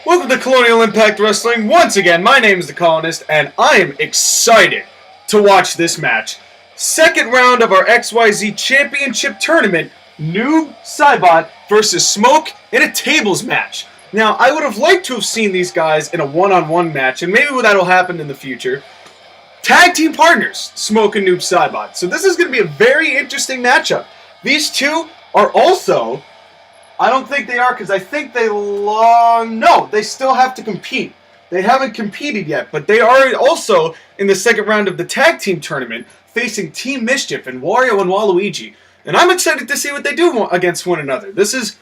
Welcome to Colonial Impact Wrestling. Once again, my name is The Colonist, and I am excited to watch this match. Second round of our XYZ Championship Tournament, Noob Saibot versus Smoke in a tables match. Now, I would have liked to have seen these guys in a one-on-one match, and maybe that'll happen in the future. Tag team partners, Smoke and Noob Saibot. So this is going to be a very interesting matchup. These two are also... I don't think they are because I think they no, they still have to compete. They haven't competed yet, but they are also in the second round of the tag team tournament facing Team Mischief and Wario and Waluigi. And I'm excited to see what they do against one another. This is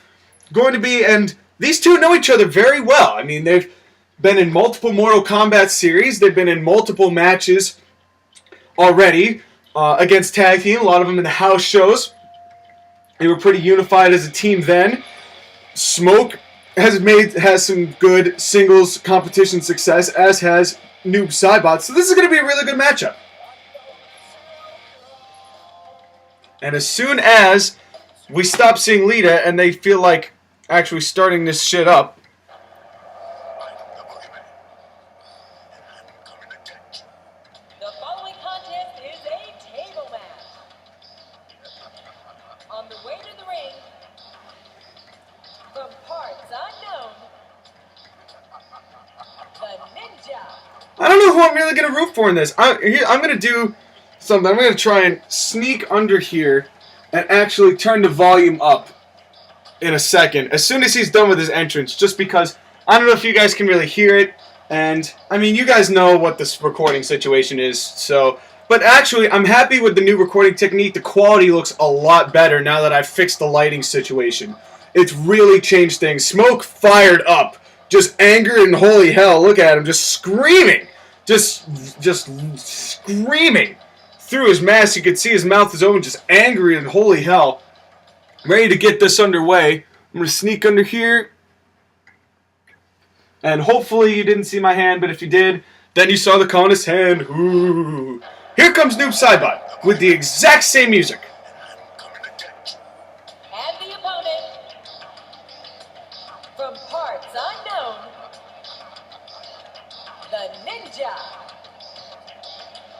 going to be, and these two know each other very well. I mean, they've been in multiple Mortal Kombat series. They've been in multiple matches already against tag team, a lot of them in the house shows. They were pretty unified as a team then. Smoke has some good singles competition success, as has Noob Saibot. So this is going to be a really good matchup. And as soon as we stop seeing Lita and they feel like actually starting this shit up, I don't know who I'm really going to root for in this. I'm going to do something. I'm going to try and sneak under here and actually turn the volume up in a second, as soon as he's done with his entrance, just because I don't know if you guys can really hear it. And, I mean, you guys know what this recording situation is, so... But actually, I'm happy with the new recording technique. The quality looks a lot better now that I've fixed the lighting situation. It's really changed things. Smoke fired up. Just angered and holy hell. Look at him, just screaming. Just screaming through his mask. You could see his mouth is open, just angry and holy hell. Ready to get this underway. I'm going to sneak under here. And hopefully you didn't see my hand, but if you did, then you saw the Colonist's hand. Ooh. Here comes Noob Saibot with the exact same music. And the opponent, from parts unknown, the Ninja.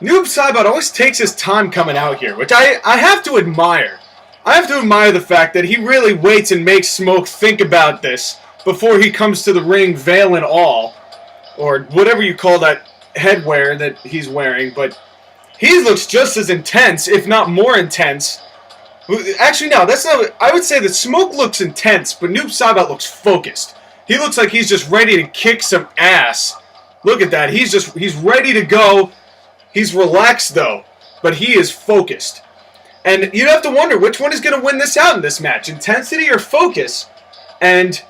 Noob Saibot always takes his time coming out here, which I have to admire. I have to admire the fact that he really waits and makes Smoke think about this before he comes to the ring, veil and all, or whatever you call that headwear that he's wearing, but he looks just as intense, if not more intense. Actually, no, that's not... I would say that Smoke looks intense, but Noob Saibot looks focused. He looks like he's just ready to kick some ass. Look at that. He's ready to go. He's relaxed, though, but he is focused. And you'd have to wonder which one is going to win this out in this match, intensity or focus. And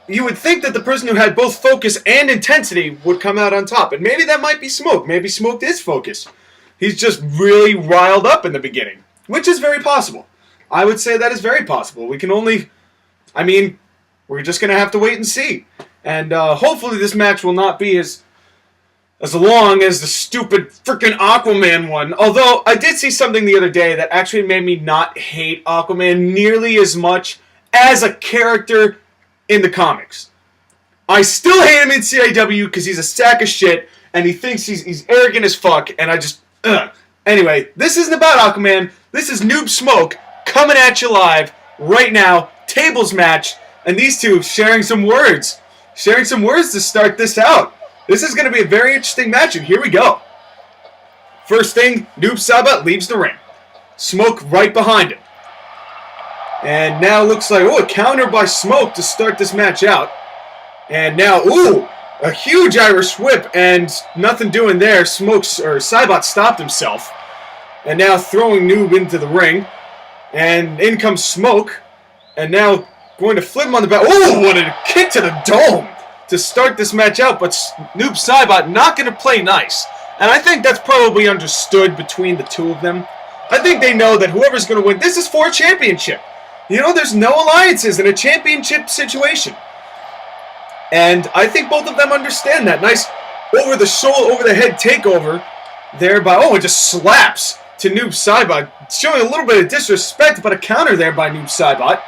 you would think that the person who had both focus and intensity would come out on top. And maybe that might be Smoke. Maybe Smoke is focused. He's just really riled up in the beginning, which is very possible. I would say that is very possible. We can only... I mean, we're just going to have to wait and see. And hopefully this match will not be as long as the stupid freaking Aquaman one. Although, I did see something the other day that actually made me not hate Aquaman nearly as much as a character in the comics. I still hate him in CIW because he's a sack of shit, and he thinks he's arrogant as fuck, and I just... Anyway, this isn't about Aquaman. This is Noob Smoke coming at you live right now. Tables match, and these two sharing some words. Sharing some words to start this out. This is going to be a very interesting match, and here we go. First thing, Noob Saibot leaves the ring. Smoke right behind him. And now looks like, a counter by Smoke to start this match out. And now, a huge Irish whip, and nothing doing there. Saibot stopped himself. And now throwing Noob into the ring. And in comes Smoke. And now going to flip him on the back. What a kick to the dome to start this match out. But Noob Saibot not going to play nice. And I think that's probably understood between the two of them. I think they know that whoever's going to win, this is for a championship. You know, there's no alliances in a championship situation. And I think both of them understand that. Nice over-the-shoulder, over-the-head takeover there by... it just slaps to Noob Saibot. Showing a little bit of disrespect, but a counter there by Noob Saibot.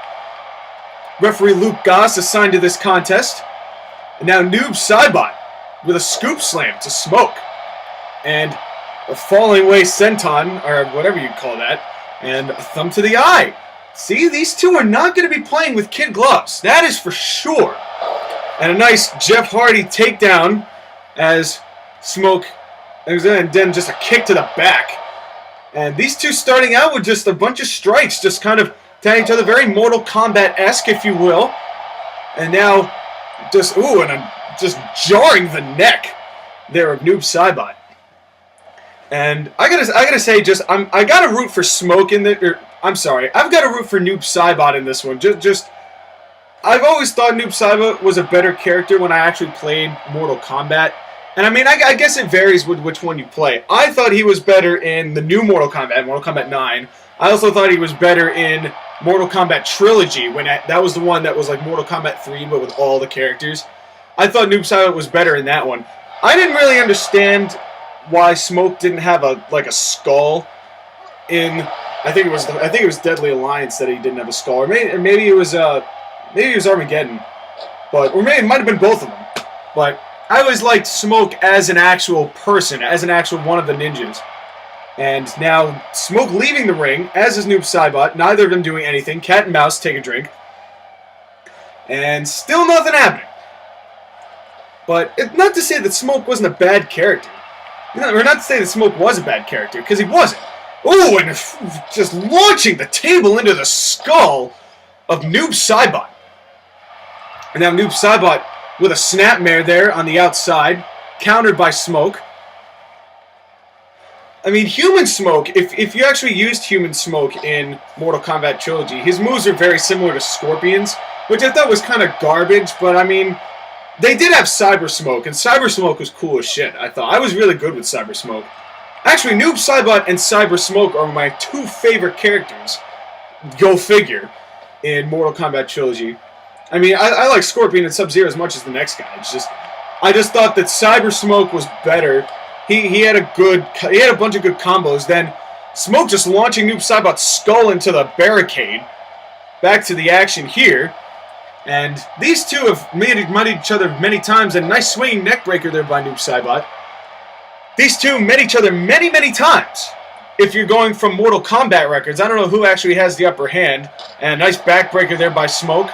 Referee Luke Goss assigned to this contest. And now Noob Saibot with a scoop slam to Smoke. And a falling away senton, or whatever you call that, and a thumb to the eye. See, these two are not going to be playing with kid gloves. That is for sure. And a nice Jeff Hardy takedown as Smoke, and then just a kick to the back. And these two starting out with just a bunch of strikes, just kind of tagging each other, very Mortal Kombat-esque, if you will. And now, just jarring the neck there of Noob Saibot. And I gotta say, I gotta root for Smoke in the. I've got to root for Noob Saibot in this one. I've always thought Noob Saibot was a better character when I actually played Mortal Kombat. And I mean, I guess it varies with which one you play. I thought he was better in the new Mortal Kombat 9. I also thought he was better in Mortal Kombat Trilogy, when that was the one that was like Mortal Kombat 3, but with all the characters. I thought Noob Saibot was better in that one. I didn't really understand why Smoke didn't have a skull in. I think it was Deadly Alliance that he didn't have a skull, or maybe it was Armageddon, or maybe it might have been both of them. But I always liked Smoke as an actual person, as an actual one of the ninjas. And now Smoke leaving the ring, as is Noob Saibot. Neither of them doing anything. Cat and mouse, take a drink, and still nothing happening. But it's not to say that Smoke wasn't a bad character. Or not to say that Smoke was a bad character, because he wasn't. Oh, and just launching the table into the skull of Noob Saibot. And now Noob Saibot with a snapmare there on the outside, countered by Smoke. I mean, Human Smoke, if you actually used Human Smoke in Mortal Kombat Trilogy, his moves are very similar to Scorpion's, which I thought was kind of garbage, but I mean, they did have Cyber Smoke, and Cyber Smoke was cool as shit, I thought. I was really good with Cyber Smoke. Actually, Noob Saibot and Cyber Smoke are my two favorite characters, go figure, in Mortal Kombat Trilogy. I mean, I like Scorpion and Sub-Zero as much as the next guy. I just thought that Cyber Smoke was better. He had a bunch of good combos. Then Smoke just launching Noob Saibot's skull into the barricade. Back to the action here. And these two have met each other many times. And a nice swinging neck breaker there by Noob Saibot. These two met each other many, many times. If you're going from Mortal Kombat records, I don't know who actually has the upper hand. And a nice backbreaker there by Smoke.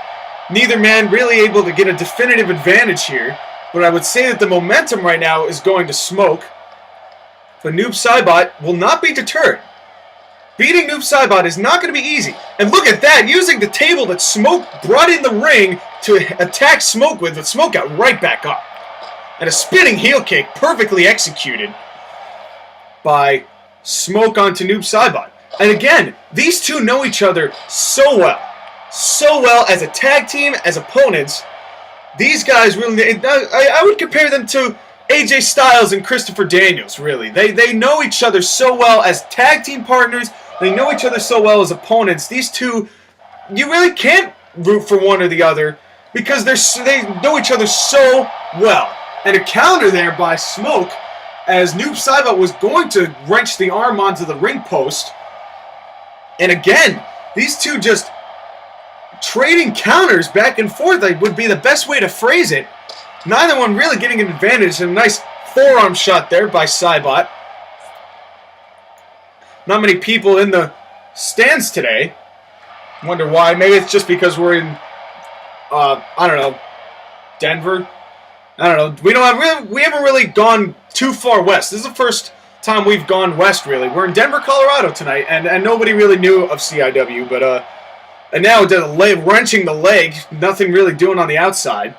Neither man really able to get a definitive advantage here. But I would say that the momentum right now is going to Smoke. But Noob Saibot will not be deterred. Beating Noob Saibot is not going to be easy. And look at that, using the table that Smoke brought in the ring to attack Smoke with, but Smoke got right back up. And a spinning heel kick, perfectly executed by Smoke onto Noob Saibot. And again, these two know each other so well. So well as a tag team, as opponents. These guys really, I would compare them to AJ Styles and Christopher Daniels, really. They know each other so well as tag team partners. They know each other so well as opponents. These two, you really can't root for one or the other because they know each other so well. And a counter there by Smoke as Noob Saibot was going to wrench the arm onto the ring post. And again, these two just trading counters back and forth would be the best way to phrase it. Neither one really getting an advantage. And a nice forearm shot there by Saibot. Not many people in the stands today. Wonder why. Maybe it's just because we're in, I don't know, Denver. I don't know. We haven't really gone too far west. This is the first time we've gone west, really. We're in Denver, Colorado tonight, and nobody really knew of CIW, but and now wrenching the leg, nothing really doing on the outside.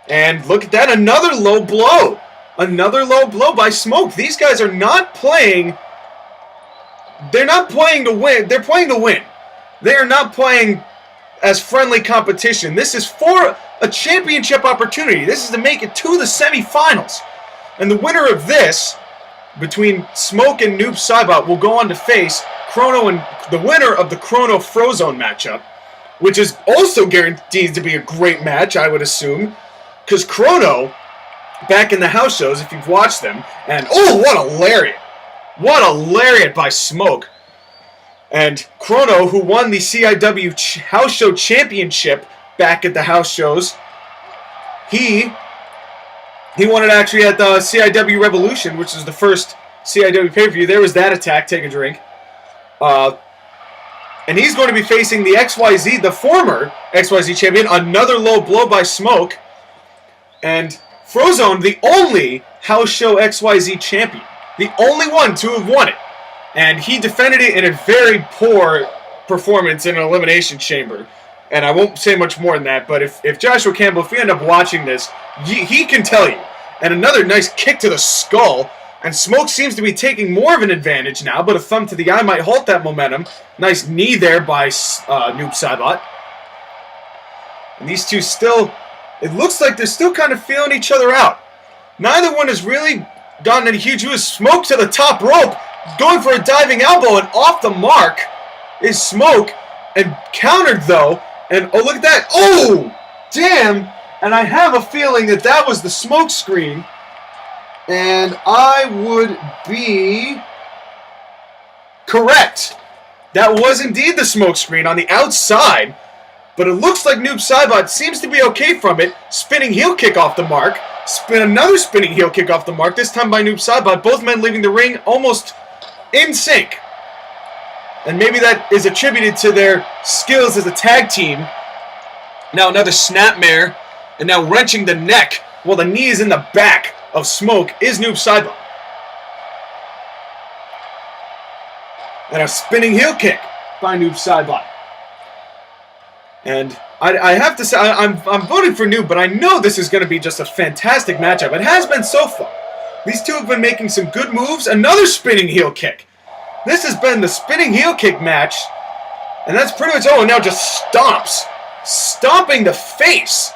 And look at that, another low blow. Another low blow by Smoke. These guys are not playing. They're not playing to win. They're playing to win. They are not playing as friendly competition. This is for a championship opportunity. This is to make it to the semifinals. And the winner of this, between Smoke and Noob Saibot, will go on to face Chrono and the winner of the Chrono Frozone matchup, which is also guaranteed to be a great match, I would assume. Because Chrono, back in the house shows, if you've watched them, and oh, what a lariat! What a lariat by Smoke. And Chrono, who won the CIW House Show Championship back at the house shows, he He won it actually at the CIW Revolution, which is the first CIW pay-per-view. There was that attack. Take a drink. And he's going to be facing the XYZ, the former XYZ champion. Another low blow by Smoke. And Frozone, the only house show XYZ champion. The only one to have won it. And he defended it in a very poor performance in an elimination chamber. And I won't say much more than that, but if Joshua Campbell, if you end up watching this, he can tell you. And another nice kick to the skull. And Smoke seems to be taking more of an advantage now, but a thumb to the eye might halt that momentum. Nice knee there by Noob Saibot. And these two still, it looks like they're still kind of feeling each other out. Neither one has really gotten any huge moves. Smoke to the top rope, going for a diving elbow, and off the mark is Smoke. And countered though, and oh, look at that. Oh, damn. And I have a feeling that that was the smoke screen. And I would be correct. That was indeed the smoke screen on the outside. But it looks like Noob Saibot seems to be okay from it. Spinning heel kick off the mark. Another spinning heel kick off the mark, this time by Noob Saibot. Both men leaving the ring almost in sync. And maybe that is attributed to their skills as a tag team. Now another snapmare. And now wrenching the neck while the knee is in the back of Smoke is Noob Saibot. And a spinning heel kick by Noob Saibot. And I have to say, I'm voting for Noob, but I know this is going to be just a fantastic matchup. It has been so far. These two have been making some good moves. Another spinning heel kick. This has been the spinning heel kick match. And that's pretty much, oh, and now just stomps. Stomping the face.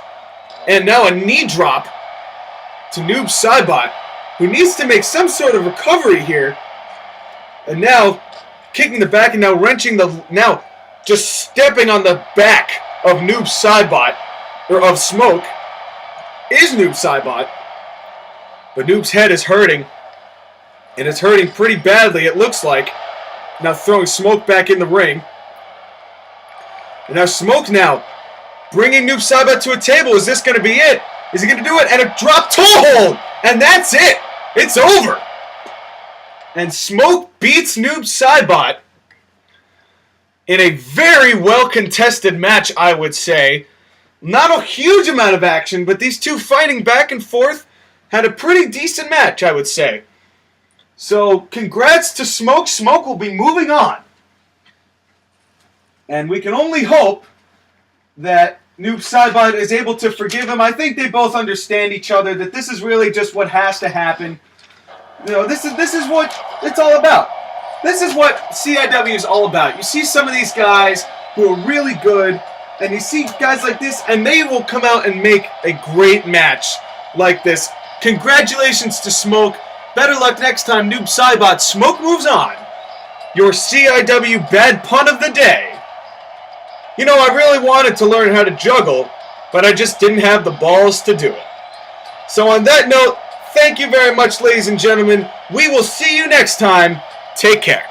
And now a knee drop to Noob Saibot, who needs to make some sort of recovery here. And now kicking the back and now wrenching the, now just stepping on the back of Noob Saibot, or of Smoke, is Noob Saibot. But Noob's head is hurting. And it's hurting pretty badly, it looks like. Now throwing Smoke back in the ring. And now Smoke now bringing Noob Saibot to a table. Is this going to be it? Is he going to do it? And a drop toe hold! And that's it! It's over! And Smoke beats Noob Saibot in a very well-contested match, I would say. Not a huge amount of action, but these two fighting back and forth had a pretty decent match, I would say. So, congrats to Smoke. Smoke will be moving on. And we can only hope that Noob Saibot is able to forgive him. I think they both understand each other, that this is really just what has to happen. You know, this is what it's all about. This is what CIW is all about. You see some of these guys who are really good, and you see guys like this, and they will come out and make a great match like this. Congratulations to Smoke. Better luck next time, Noob Saibot. Smoke moves on. Your CIW bad pun of the day. You know, I really wanted to learn how to juggle, but I just didn't have the balls to do it. So on that note, thank you very much, ladies and gentlemen. We will see you next time. Take care.